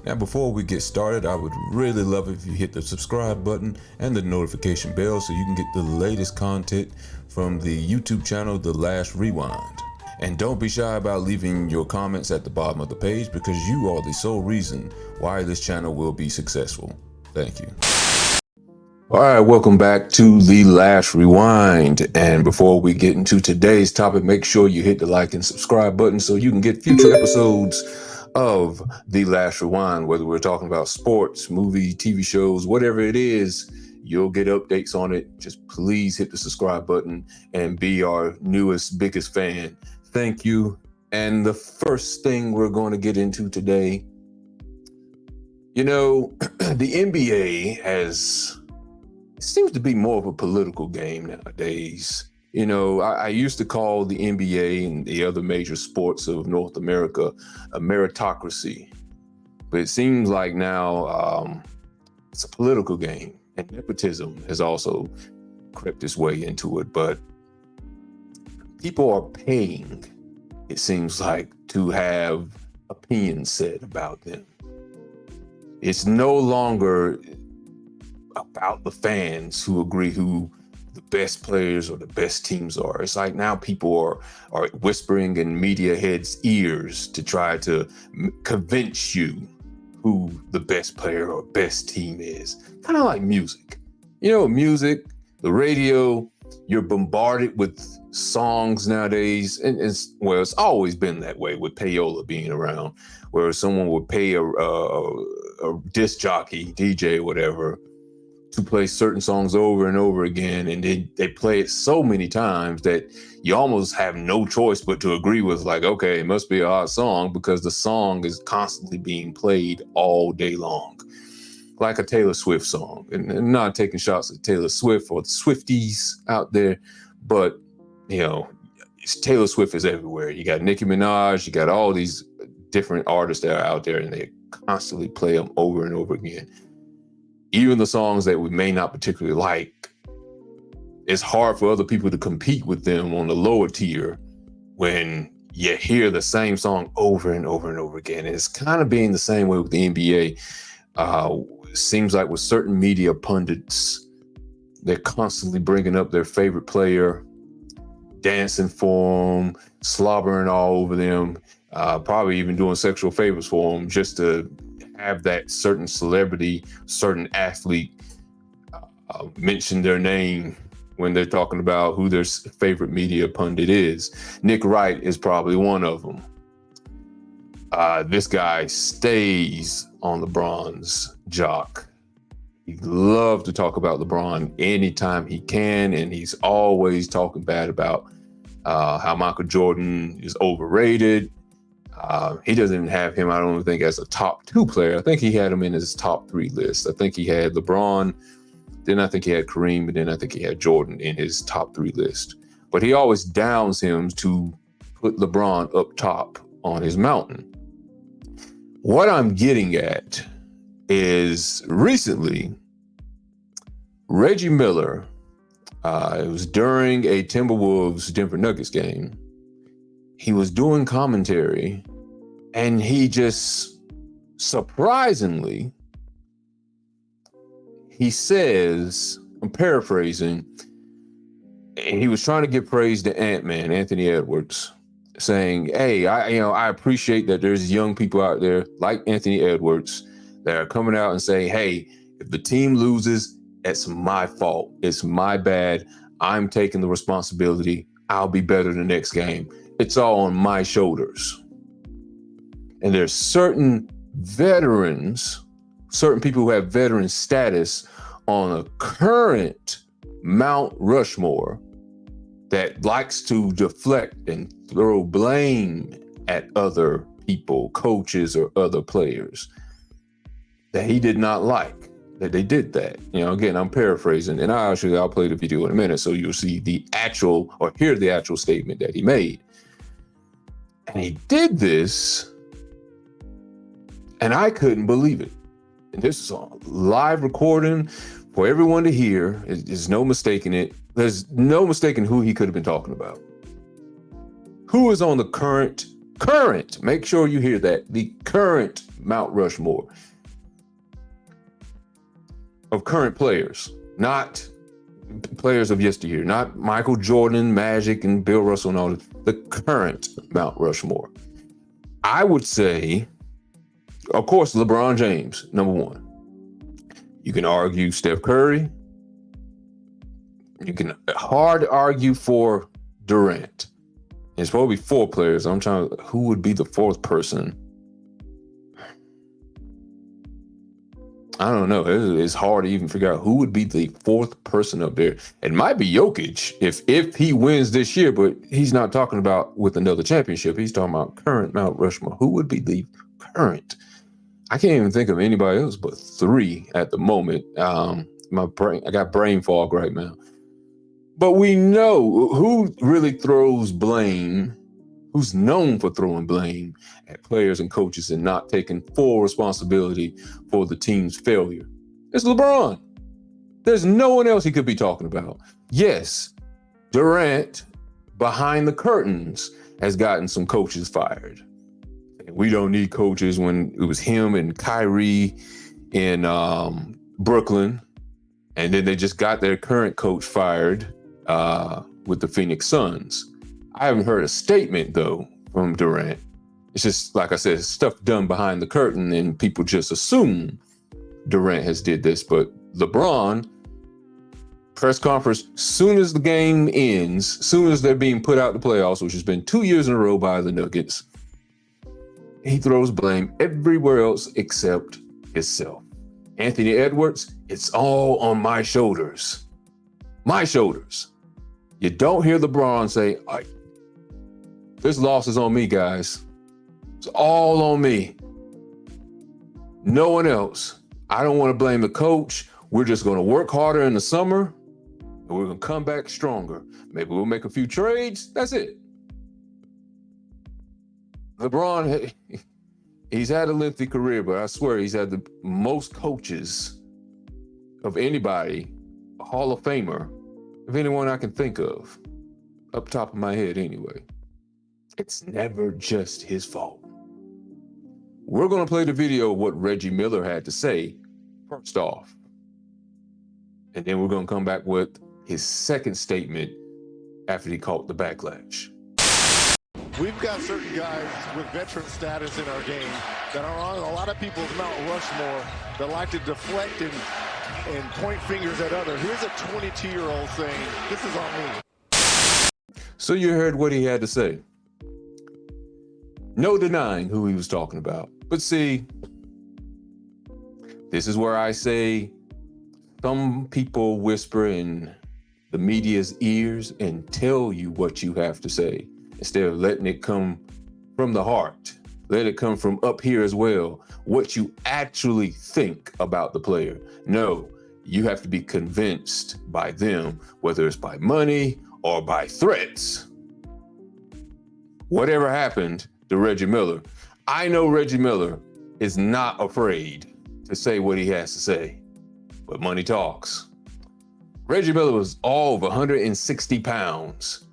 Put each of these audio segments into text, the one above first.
Now, before we get started, I would really love it if you hit the subscribe button and the notification bell so you can get the latest content from the YouTube channel, The Last Rewind. And don't be shy about leaving your comments at the bottom of the page because you are the sole reason why this channel will be successful. Thank you. All right, welcome back to The Last Rewind. And before we get into today's topic, make sure you hit the like and subscribe button so you can get future episodes of The Last Rewind, whether we're talking about sports, movie, TV shows, whatever it is, you'll get updates on it. Just please hit the subscribe button and be our newest, biggest fan. Thank you. And the first thing we're going to get into today, the NBA seems to be more of a political game nowadays. I used to call the NBA and the other major sports of North America a meritocracy, but it seems like now it's a political game, and nepotism has also crept its way into it. But people are paying, it seems like, to have opinions said about them. It's no longer about the fans who agree who the best players or the best teams are. It's like now people are whispering in media heads' ears to try to convince you who the best player or best team is. Kind of like music. Music, the radio, you're bombarded with songs nowadays. And it's always been that way with payola being around, where someone would pay a disc jockey, DJ, whatever, to play certain songs over and over again, and they play it so many times that you almost have no choice but to agree with, like, okay, it must be a hot song because the song is constantly being played all day long, like a Taylor Swift song. And not taking shots at Taylor Swift or the Swifties out there, but Taylor Swift is everywhere. You got Nicki Minaj, you got all these different artists that are out there, and they constantly play them over and over again. Even the songs that we may not particularly like, it's hard for other people to compete with them on the lower tier when you hear the same song over and over and over again. And it's kind of being the same way with the NBA. Seems like with certain media pundits, they're constantly bringing up their favorite player, dancing for them, slobbering all over them, probably even doing sexual favors for them just to have that certain celebrity, certain athlete mention their name when they're talking about who their favorite media pundit is. Nick Wright is probably one of them. This guy stays on LeBron's jock. He loves to talk about LeBron anytime he can, and he's always talking bad about how Michael Jordan is overrated. He doesn't even have him, I don't think, as a top 2 player. I think he had him in his top 3 list. I think he had LeBron, then I think he had Kareem, and then I think he had Jordan in his top 3 list. But he always downs him to put LeBron up top on his mountain. What I'm getting at is recently, Reggie Miller, it was during a Timberwolves Denver Nuggets game, he was doing commentary, and he just surprisingly, he says, I'm paraphrasing, and he was trying to give praise to Ant-Man, Anthony Edwards, saying, hey, I appreciate that there's young people out there like Anthony Edwards that are coming out and saying, hey, if the team loses, it's my fault. It's my bad. I'm taking the responsibility. I'll be better the next game. It's all on my shoulders. And there's certain veterans, certain people who have veteran status on a current Mount Rushmore that likes to deflect and throw blame at other people, coaches or other players, that he did not like, that they did that. Again, I'm paraphrasing, and I'll play the video in a minute so you'll see the actual, or hear the actual statement that he made. And he did this, and I couldn't believe it. And this is a live recording for everyone to hear. There's no mistaking it. There's no mistaking who he could have been talking about. Who is on the current current, make sure you hear that, the current Mount Rushmore of current players, not players of yesteryear, not Michael Jordan, Magic, and Bill Russell and all that, the current Mount Rushmore. I would say, of course, LeBron James, number one. You can argue Steph Curry. You can hard argue for Durant. It's probably 4 players. I'm trying to, who would be the 4th person? I don't know. It's hard to even figure out who would be the 4th person up there. It might be Jokic if he wins this year, but he's not talking about with another championship. He's talking about current Mount Rushmore. Who would be the current? I can't even think of anybody else but 3 at the moment. I got brain fog right now. But we know who really throws blame, who's known for throwing blame at players and coaches and not taking full responsibility for the team's failure. It's LeBron. There's no one else he could be talking about. Yes, Durant, behind the curtains, has gotten some coaches fired. We don't need coaches when it was him and Kyrie in Brooklyn. And then they just got their current coach fired with the Phoenix Suns. I haven't heard a statement, though, from Durant. It's just, like I said, stuff done behind the curtain, and people just assume Durant has did this. But LeBron, press conference, soon as the game ends, soon as they're being put out the playoffs, which has been 2 years in a row by the Nuggets, he throws blame everywhere else except himself. Anthony Edwards, it's all on my shoulders. My shoulders. You don't hear LeBron say, this loss is on me, guys. It's all on me. No one else. I don't want to blame the coach. We're just going to work harder in the summer, and we're going to come back stronger. Maybe we'll make a few trades. That's it. LeBron, he's had a lengthy career, but I swear he's had the most coaches of anybody, a Hall of Famer, of anyone I can think of, up top of my head anyway. It's never just his fault. We're going to play the video of what Reggie Miller had to say first off. And then we're going to come back with his second statement after he caught the backlash. We've got certain guys with veteran status in our game that are on a lot of people's Mount Rushmore that like to deflect and point fingers at others. Here's a 22-year-old saying, this is on me. So you heard what he had to say. No denying who he was talking about. But see, this is where I say some people whisper in the media's ears and tell you what you have to say, instead of letting it come from the heart. Let it come from up here as well, what you actually think about the player. No, you have to be convinced by them, whether it's by money or by threats. Whatever happened to Reggie Miller, I know Reggie Miller is not afraid to say what he has to say, but money talks. Reggie Miller was all of 160 pounds.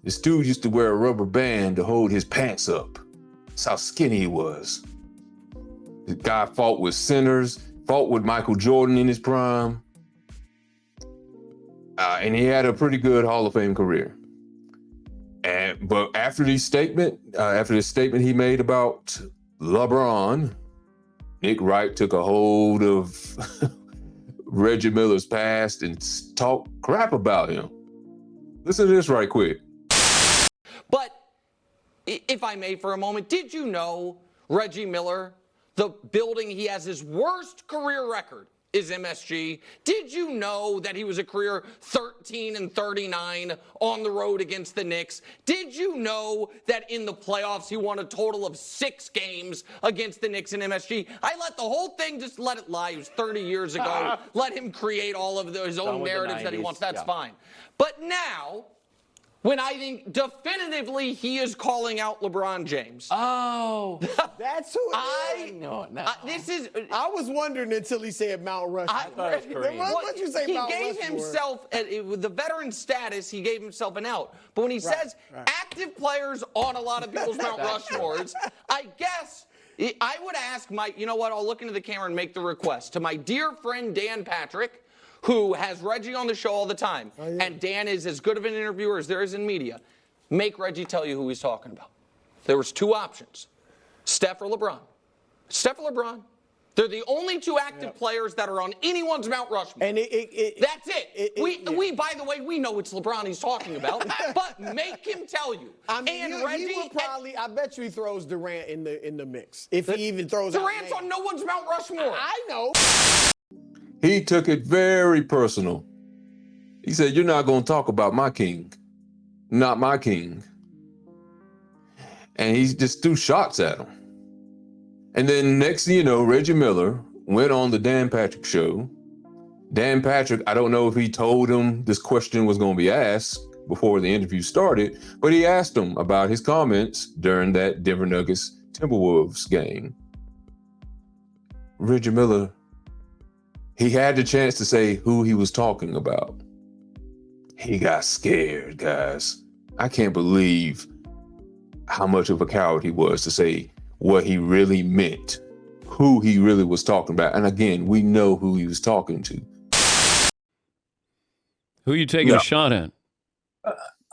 This dude used to wear a rubber band to hold his pants up. That's how skinny he was. The guy fought with sinners, fought with Michael Jordan in his prime. And he had a pretty good Hall of Fame career. But after this statement he made about LeBron, Nick Wright took a hold of Reggie Miller's past and talked crap about him. Listen to this right quick. But if I may for a moment, did you know Reggie Miller, the building he has his worst career record is MSG? Did you know that he was a career 13-39 on the road against the Knicks? Did you know that in the playoffs he won a total of 6 games against the Knicks and MSG? I let the whole thing just let it lie. It was 30 years ago. Let him create all of his own narratives that he wants. That's fine. But now, when I think definitively he is calling out LeBron James. Oh, That's who it is. no. This is. I was wondering until he said Mount Rushmore. Once you say he Mount gave Rushmore, himself, with the veteran status, he gave himself an out. But when he says active players on a lot of people's Mount Rushmores, I guess I would ask you know what, I'll look into the camera and make the request to my dear friend Dan Patrick, who has Reggie on the show all the time. Oh, yeah. And Dan is as good of an interviewer as there is in media. Make Reggie tell you who he's talking about. There was two options, Steph or LeBron. Steph or LeBron. They're the only two active players that are on anyone's Mount Rushmore. And that's it. We, by the way, we know it's LeBron he's talking about, but make him tell you. I mean, Reggie would probably. I bet you he throws Durant in the mix if he even throws. Durant's on no one's Mount Rushmore. I know. He took it very personal. He said, "You're not going to talk about my king, not my king." And he just threw shots at him. And then next thing you know, Reggie Miller went on the Dan Patrick show. Dan Patrick, I don't know if he told him this question was going to be asked before the interview started, but he asked him about his comments during that Denver Nuggets Timberwolves game. Reggie Miller, he had the chance to say who he was talking about. He got scared, guys. I can't believe how much of a coward he was to say what he really meant, who he really was talking about. And again, we know who he was talking to. Who are you taking a shot at?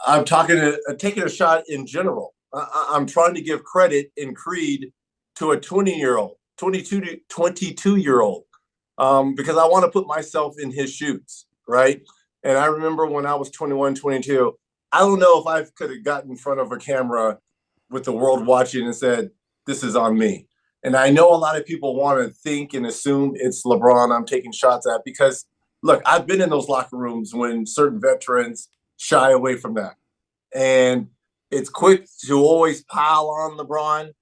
I'm taking a shot in general. I'm trying to give credit and creed to a 20-year-old, 22-year-old, because I want to put myself in his shoes, right? And I remember when I was 21, 22, I don't know if I could have gotten in front of a camera with the world watching and said, this is on me. And I know a lot of people want to think and assume it's LeBron I'm taking shots at because, look, I've been in those locker rooms when certain veterans shy away from that. And it's quick to always pile on LeBron.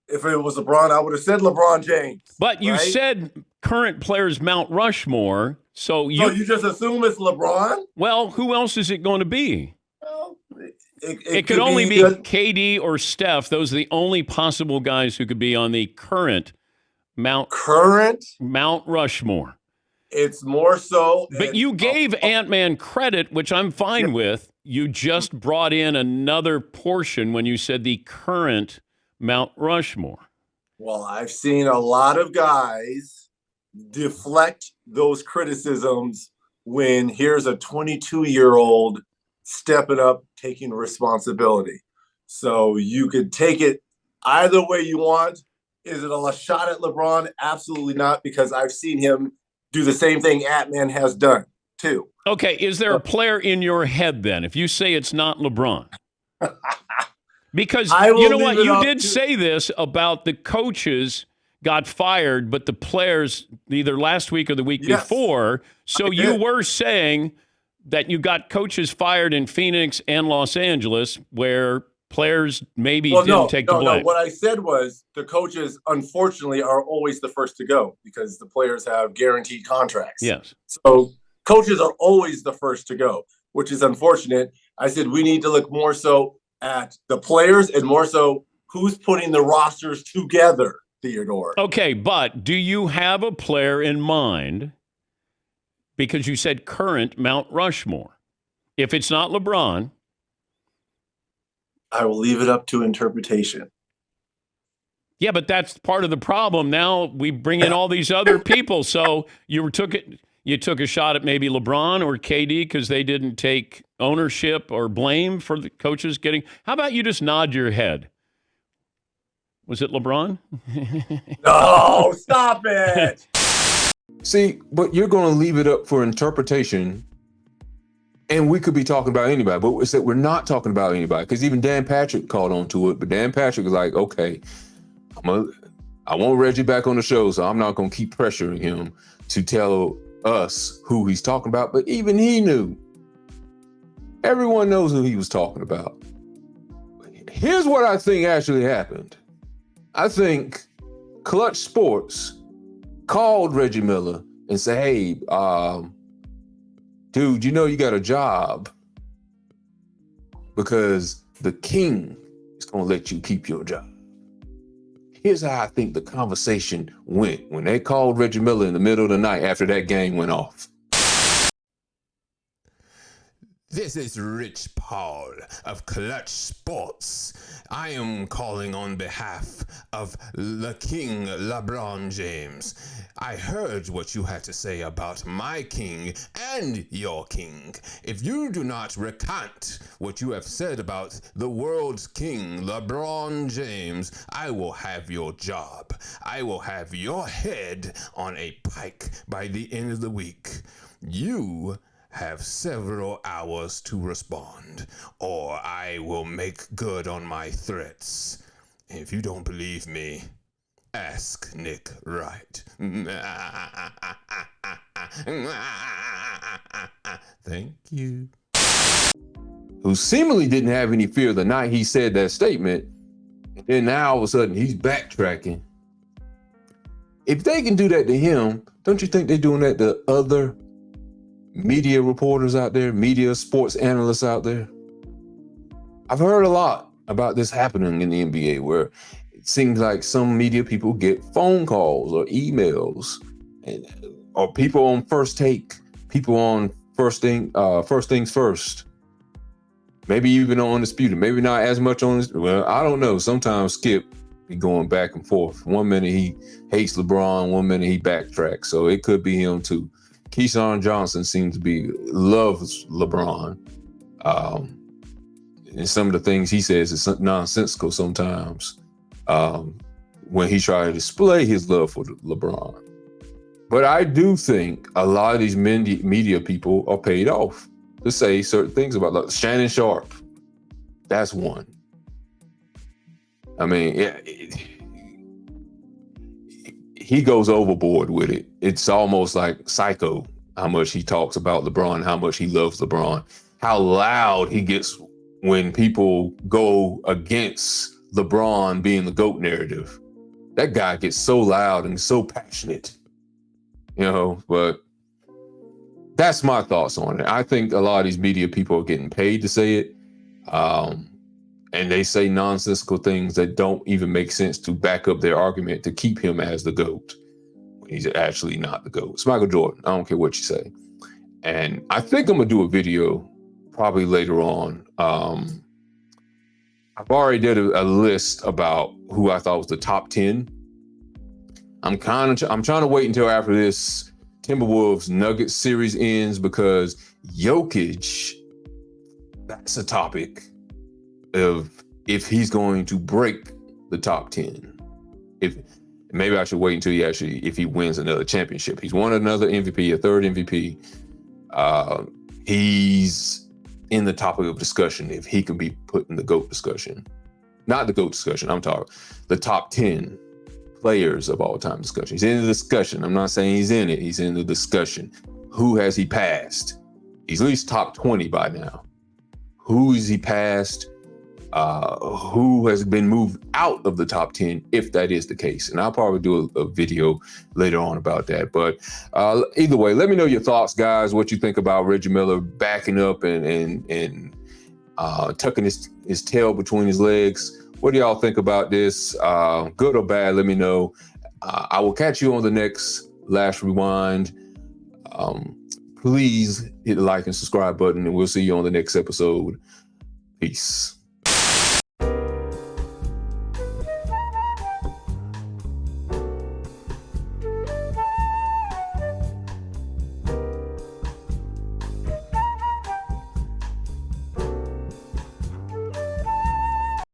If it was LeBron, I would have said LeBron James. But you said current players Mount Rushmore, so you just assume it's LeBron? Well, who else is it going to be? Well, it could only be KD or Steph. Those are the only possible guys who could be on the current Mount Rushmore. It's more so. But you gave Ant-Man credit, which I'm fine with. You just brought in another portion when you said the current Mount Rushmore. Well, I've seen a lot of guys deflect those criticisms when here's a 22-year-old stepping up, taking responsibility. So you could take it either way you want. Is it a shot at LeBron? Absolutely not, because I've seen him do the same thing Ant-Man has done, too. Okay, is there a player in your head, then, if you say it's not LeBron? Because, you know what, you did say this about the coaches got fired, but the players, either last week or the week before, so you were saying that you got coaches fired in Phoenix and Los Angeles where players maybe didn't take the blame. No, what I said was the coaches, unfortunately, are always the first to go because the players have guaranteed contracts. Yes. So coaches are always the first to go, which is unfortunate. I said we need to look more so at the players and more so who's putting the rosters together, Theodore. Okay, but do you have a player in mind? Because you said current Mount Rushmore. If it's not LeBron, I will leave it up to interpretation. Yeah, but that's part of the problem. Now we bring in all these other people. So you took a shot at maybe LeBron or KD because they didn't take ownership or blame for the coaches getting. How about you just nod your head? Was it LeBron? No, stop it. See, but you're going to leave it up for interpretation. And we could be talking about anybody, but it's that we're not talking about anybody because even Dan Patrick called on to it. But Dan Patrick was like, okay, I want Reggie back on the show, so I'm not going to keep pressuring him to tell us who he's talking about. But even he knew. Everyone knows who he was talking about. Here's what I think actually happened. I think Clutch Sports called Reggie Miller and said, hey, dude, you know you got a job because the king is going to let you keep your job. Here's how I think the conversation went when they called Reggie Miller in the middle of the night after that game went off. This is Rich Paul of Clutch Sports. I am calling on behalf of the King Lebron James. I heard what you had to say about my king and your king. If you do not recant what you have said about the world's king, LeBron James, I will have your job. I will have your head on a pike by the end of the week. You have several hours to respond, or I will make good on my threats. If you don't believe me, ask Nick Wright. Thank you. Who seemingly didn't have any fear the night he said that statement, and then now all of a sudden he's backtracking. If they can do that to him, don't you think they're doing that to other media reporters out there, media sports analysts out there? I've heard a lot about this happening in the NBA, where it seems like some media people get phone calls or emails, or people on First Take, people on First Things First. Maybe even on Undisputed, maybe not as much on this. Well, I don't know. Sometimes Skip be going back and forth. One minute he hates LeBron, one minute he backtracks. So it could be him too. Keyshawn Johnson seems to loves LeBron. And some of the things he says is nonsensical sometimes when he tries to display his love for LeBron. But I do think a lot of these media people are paid off to say certain things about Shannon Sharp. That's one. I mean, he goes overboard with it. It's almost like psycho how much he talks about LeBron, how much he loves LeBron, how loud he gets when people go against LeBron being the GOAT narrative. That guy gets so loud and so passionate, but that's my thoughts on it. I think a lot of these media people are getting paid to say it. And they say nonsensical things that don't even make sense to back up their argument to keep him as the GOAT when he's actually not the GOAT. It's Michael Jordan. I don't care what you say. And I think I'm going to do a video probably later on. I've already did a list about who I thought was the top 10. I'm trying to wait until after this Timberwolves Nuggets series ends, because Jokic, that's a topic of if he's going to break the top 10. Maybe I should wait until if he wins another championship. He's won another MVP, a third MVP. He's in the topic of discussion if he can be put in the GOAT discussion. Not the GOAT discussion, I'm talking the top 10 players of all time discussion. He's in the discussion. I'm not saying he's in it. He's in the discussion. Who has he passed? He's at least top 20 by now. Who is he passed? Who has been moved out of the top 10, if that is the case? And I'll probably do a video later on about that. But either way, let me know your thoughts, guys, what you think about Reggie Miller backing up and tucking his tail between his legs. What do y'all think about this? Good or bad, let me know. I will catch you on the next Last Rewind. Please hit the like and subscribe button, and we'll see you on the next episode. Peace.